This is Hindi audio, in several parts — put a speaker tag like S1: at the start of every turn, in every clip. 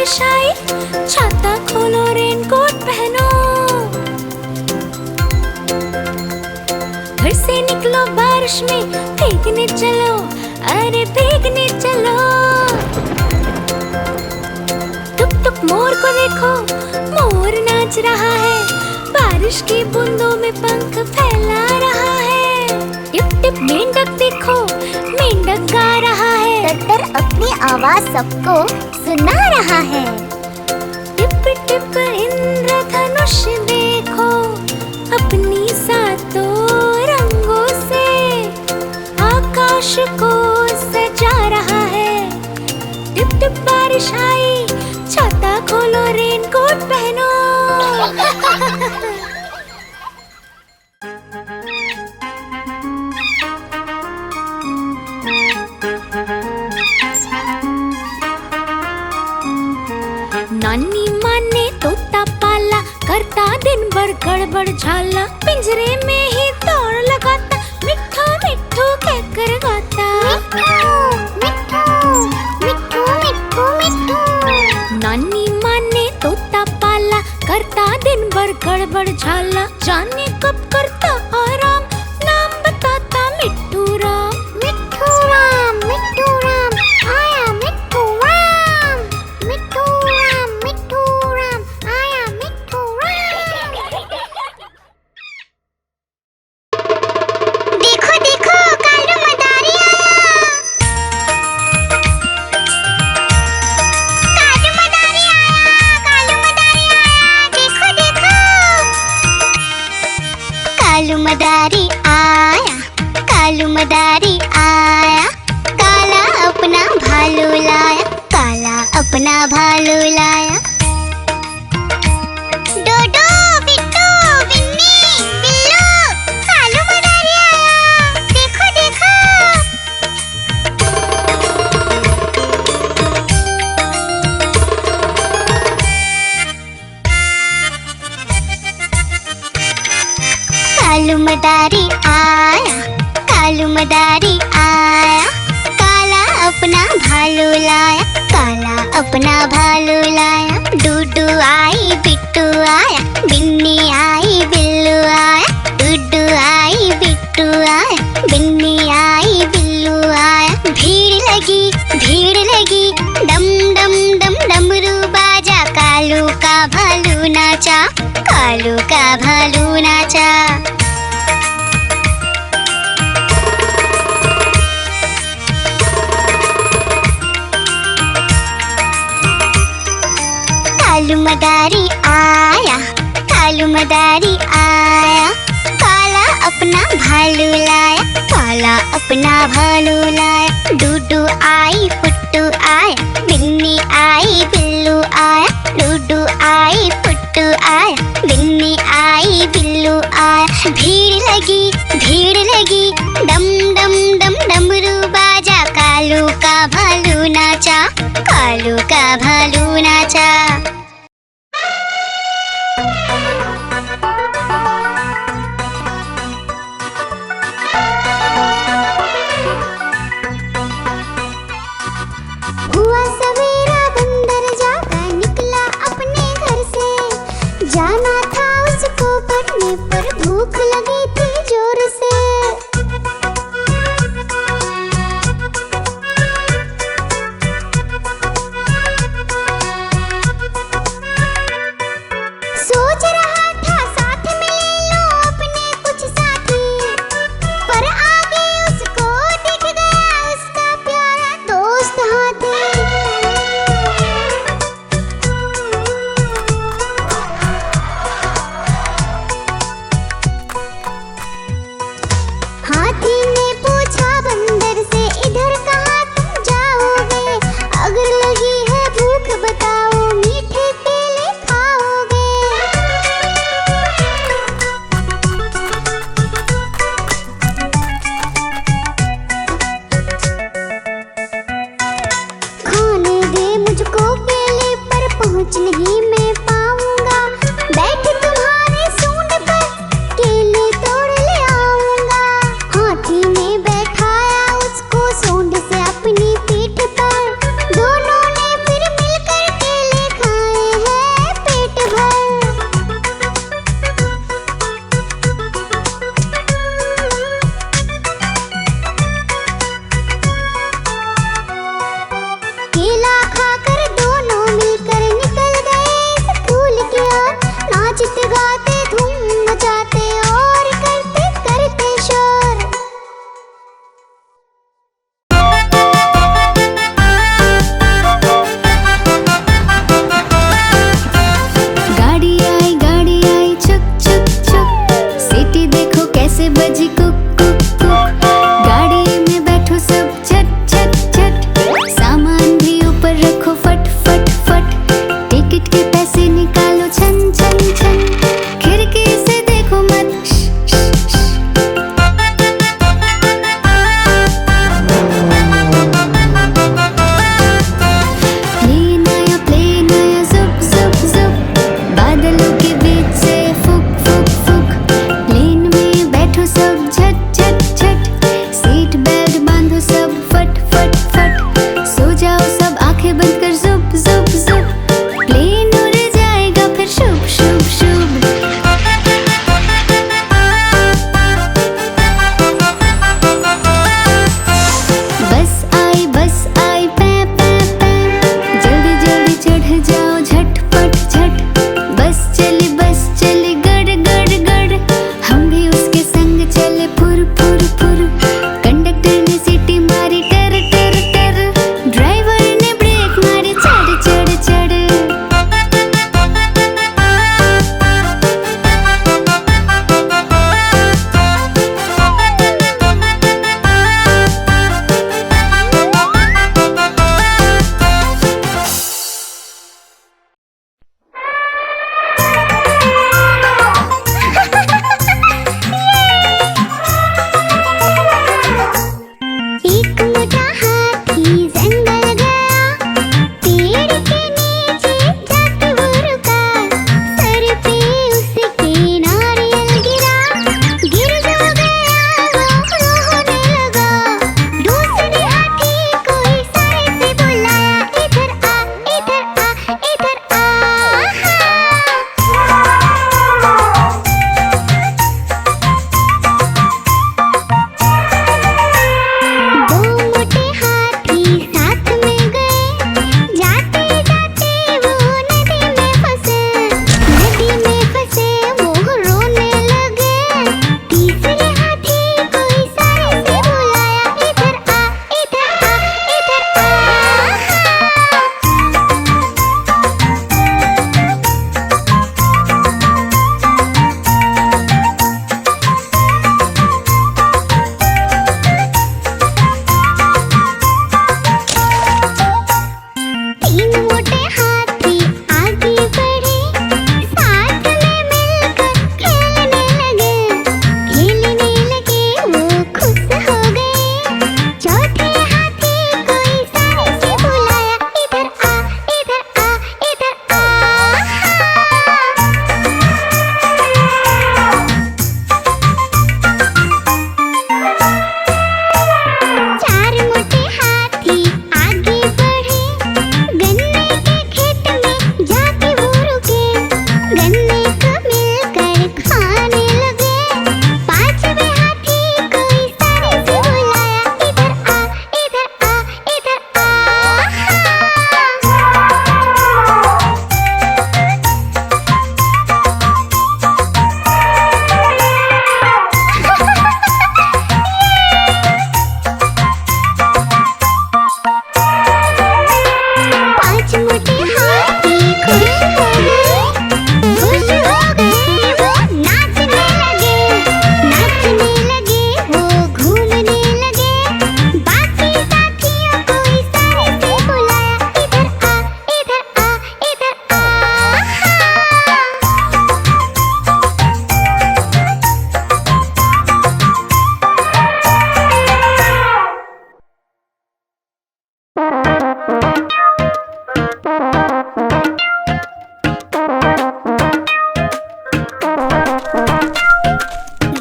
S1: बारिश आई, छाता खोलो रेनकोट पहनो। घर से निकलो बारिश में, भीगने चलो, अरे भीगने चलो। टुक टुक मोर को देखो, मोर नाच रहा है, बारिश की बूंदों में पंख फैला रहा है। टिप टिप मेंढक देखो, मेंढक गा रहा है,
S2: टट्टर अपनी आवाज सबको सुना रहा है।
S1: टिप टिप इंद्रधनुष देखो, अपनी सातों रंगों से आकाश को सजा रहा है। टिप टिप बारिश आई, छाता खोलो रेनकोट पहनो। नानी माँ ने तोता पाला, करता दिन भर गड़बड़ झाला, पिंजरे में ही दौड़ लगाता, मिट्ठू मिट्ठू कहकर गाता।
S2: मिट्ठू मिट्ठू मिट्ठू मिट्ठू।
S1: नानी माँ ने तोता पाला, करता दिन भर गड़बड़ झाला, जाने कब करता आराम, नाम बताता मिट्ठू राम।
S2: मिट्ठू राम आया मिट्ठू राम। मिट्ठू राम आया मिट्ठू राम। देखो देखो कालू मदारी आया। कालू मदारी आया, देखो देखो। कालू मदारी आया, कालू मदारी आया, काला अपना भालू लाया, काला अपना भालू लाया। डोडो बिट्टू बिन्नी बिल्लू, कालू मदारी आया, देखो देखो। कालू मदारी आया, कालू मदारी आया, काला अपना भालू लाया, काला अपना भालू लाया। डूडू आई बिट्टू आया, बिन्नी आई बिल्लू आया, डूडू आई बिट्टू आया, बिन्नी आई बिल्लू आया। भीड़ लगी, डम डम डम डमरू बाजा, कालू का भालू नाचा, कालू का भालू नाचा। कालू मदारी आया, कालू मदारी आया, काला अपना भालू लाया, काला अपना भालू लाया। डूडू आई पुट्टू आया, बिन्नी आई बिल्लू आया, डूडू आई पुट्टू आया, बिन्नी आई बिल्लू आया। भीड़ लगी, डम डम डम डमरू बाजा, कालू का भालू नाचा, कालू का भालू नाचा। हुआ सवेरा बंदर जागा निकला अपने घर से, जाना था उसको पढ़ने पर भूख लगी थी जोर से।
S1: बजी कुक कुक कुक। गाड़ी में बैठो सब छट छट छट, सामान भी ऊपर रखो फट फट फट। टिकट के पैसे निकालो छन छन छन, खिड़की से देखो मत श श श। प्लेन आया जुप जुप जुप, बादलों के बीच से फुक फुक फुक। प्लेन में बैठो सब झट झट झट, सीट बेल्ट बांधो सब फट फट फट। सो जाओ सब आंखें बंद कर जुप जुप जुप, प्लेन उड़ जाएगा फिर शुभ शुभ शुभ। बस आई पै पै पै, जल्दी जल्दी चढ़ जाओ झटपट झट। बस चली गड़ गड़ गड़, हम भी उसके संग चले फुर फुर फुर। कंडक्टर ने सीटी मारी टर टर टर, ड्राइवर ने ब्रेक मारी चढ़ चढ़ चढ़।
S2: एक मोटा हाथी जंगल गया, पेड़ के नीचे जाके वो रुका। सर पे उसके नारियल गिरा, गिर जो गया वो रोने लगा। दूसरे हाथी को इशारे से बुलाया, इधर आ इधर आ इधर आ। दो मोटे हाथी साथ में गए, जाते जाते वो नदी में फंसे। नदी में फंसे वो रोने लगे। तीसरे हाथी को इशारे से बुलाया, इधर आ इधर आ इधर आ। तीन मोटे हाथी आगे बढ़े, साथ में मिलकर खेलने लगे वो खुश हो गए। चौथे हाथी को इशारे से बुलाया, इधर आ इधर आ इधर आ। चार मोटे हाथी आगे बढ़े, गन्ने के खेत में जाके वो रुके। गन्ने को मिलकर खाने लगे। पांचवें हाथी को इशारे से बुलाया, इधर आ इधर आ इधर आ। पांच मोटे हाथी खुश हो गए वो नाचने लगे वो घूमने लगे। बाकी साथियों को इशारे से बुलाया, इधर आ इधर आ इधर आ।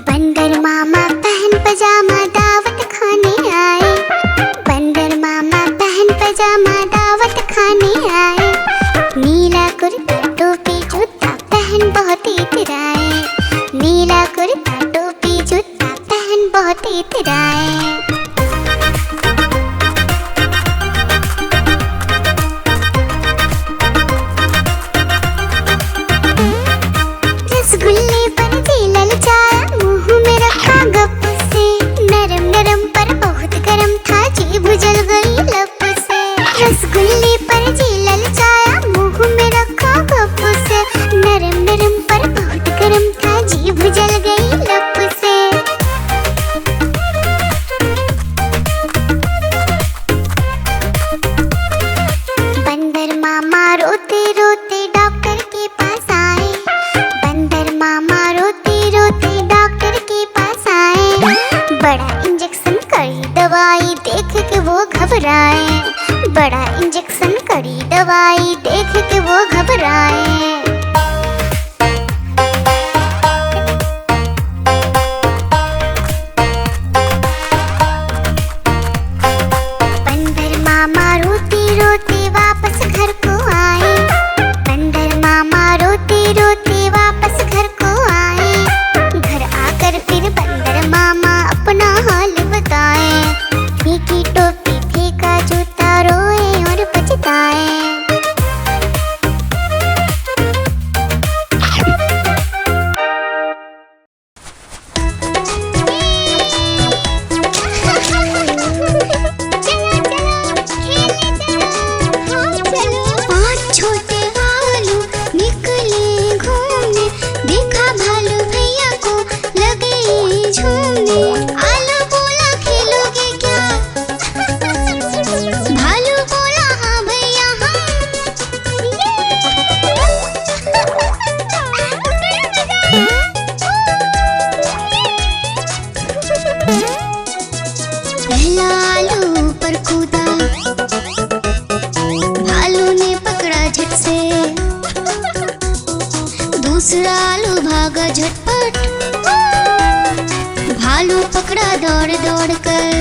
S2: बंदर मामा बहन पजामा दावत खाने आए। बंदर मामा बहन पजामा दावत खाने आए। नीला कुर्ता टोपी जूता पहन बहुत इतराए। नीला कुर्ता टोपी जूता पहन बहुत इतराए। रसगुल्ले पर जी ललचाया, मुंह में रखा गप से। नरम नरम पर बहुत गर्म था, जीभ जल गई लप से। रसगुल्ले पर जी ललचाया, मुंह में रखा गप से। नरम नरम पर बहुत गर्म था, जीभ जल गई लप से। घबराए, बड़ा इंजेक्शन करी दवाई देख के वो घबराए। बंदर मामा रोते रोते वापस घर को आए, बंदर मामा रोते रोते वापस घर को आए। घर आकर फिर बंदर मामा अपना हाल बताए, फेंकी टोपी फेंका जूता रोए और पछताए। पांच छोटे भालू निकले घूमने, देखा भालू भैया को लगे झूमने। आलू बोला खेलोगे क्या? भालू बोला हाँ भैया पहला आलू पर कूदा, भालू ने पकड़ा झट से, दूसरा आलू भागा झटपट, भालू पकड़ा दौड़ दौड़ कर।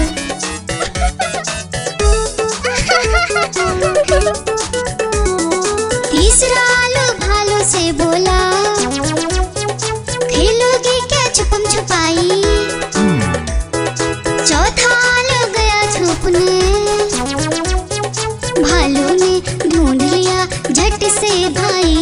S2: तीसरा आलू भालू से बोला, खेलोगे क्या छुपम छुपाई? चौथा आलू गया छुपने, भालू ने ढूंढ लिया झट से भाई।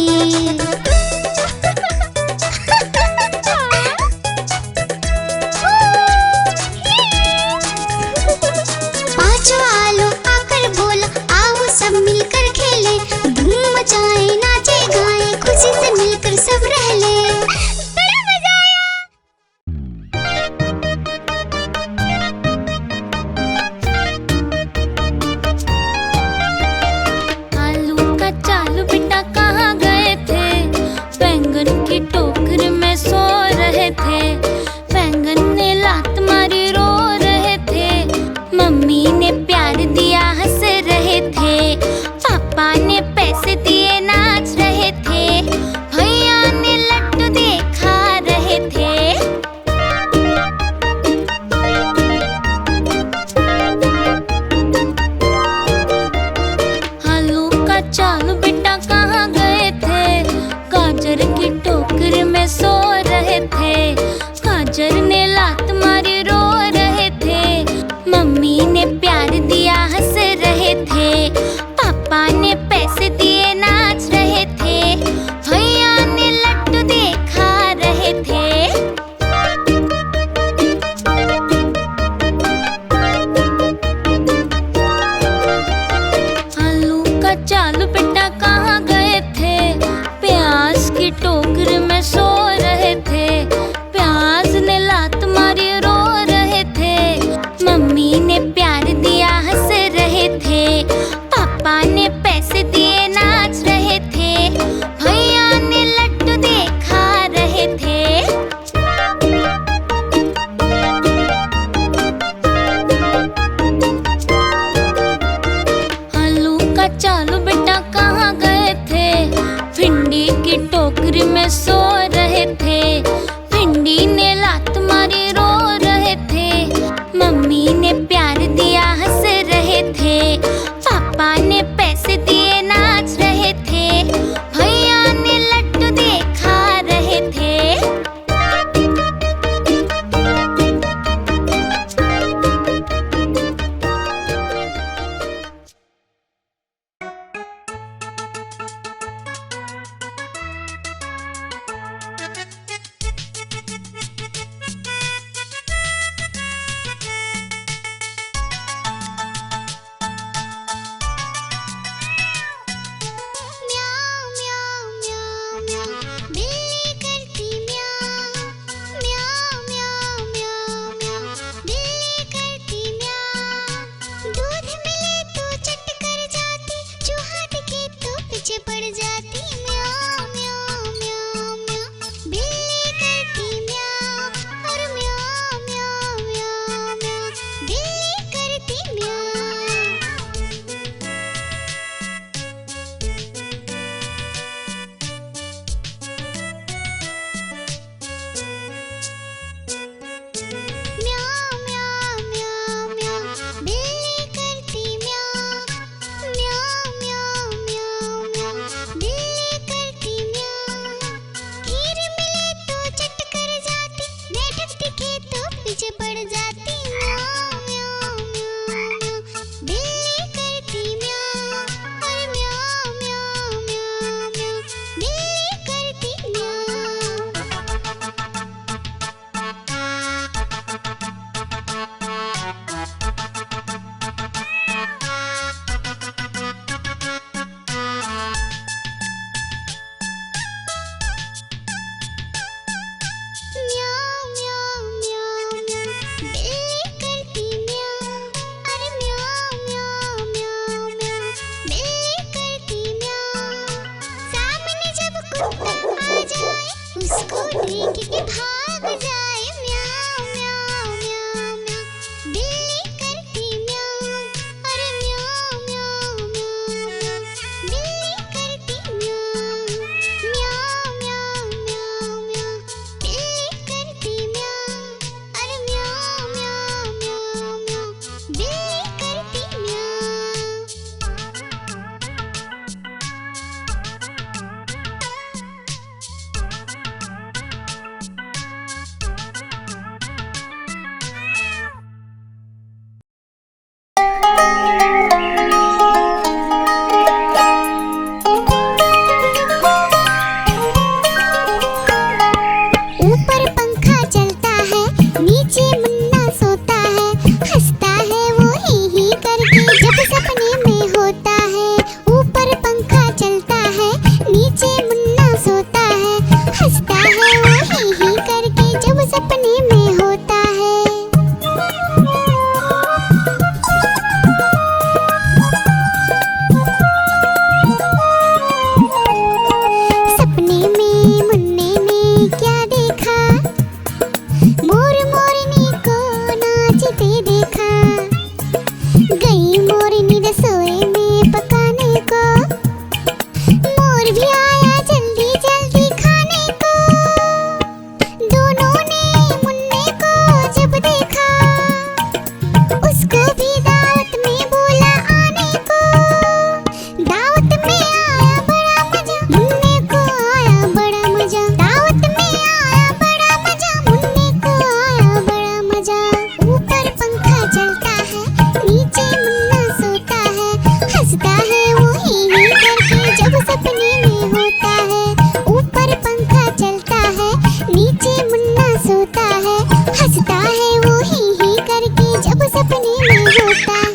S2: पीछे पड़ जाती म्याऊं म्याऊं म्याऊं म्याऊं। बिल्ली करती म्याऊं और म्याऊं म्याऊं म्याऊं म्याऊं। बिल्ली करती म्याऊं। म्याऊं म्याऊं म्याऊं म्याऊं। बिल्ली करती म्याऊं और म्याऊं म्याऊं म्याऊं म्याऊं। बिल्ली करती म्याऊं। सामने जब कुत्ता आ जाए उसको देख के भाग जाए म्याऊं म्याऊं म्याऊं म्याऊं। बिल्ली करती म्याऊं और म्याऊं म्याऊं म्याऊं म्याऊं। बिल्ली करती म्याऊं म्याऊं म्याऊं म्याऊं म्याऊं। बिल्ली करती म्याऊं और म्याऊं म्याऊं म्याऊं म्याऊं। बिल्ली करती म्याऊं। ऊपर पंखा चलता है नीचे मुन्ना सोता है हंसता है वो ही करके जब सपने में होता है। ऊपर पंखा चलता है नीचे मुन्ना सोता है हंसता है वो ही करके जब सपने में होता है। सपने में मुन्ने ने क्या देखा मोर मोरनी को नाचते देखा। गई मोरनी रसोई में पकाने को मोर भी आया जल्दी जल्दी खाने को। दोनों ने मुन्ने को जब देखा उसको भी दावत में बोला आने को। दावत में आया बड़ा मजा मुन्ने को आया बड़ा मजा। दावत में आया बड़ा मजा मुन्ने को आया बड़ा मजा। ऊपर पंखा चलता है नीचे मुन्ना सोता है हंसता है वो ही करके जब सपने में होता है। ऊपर पंखा चलता है नीचे मुन्ना सोता है हंसता है वो ही करके जब सपने में होता है।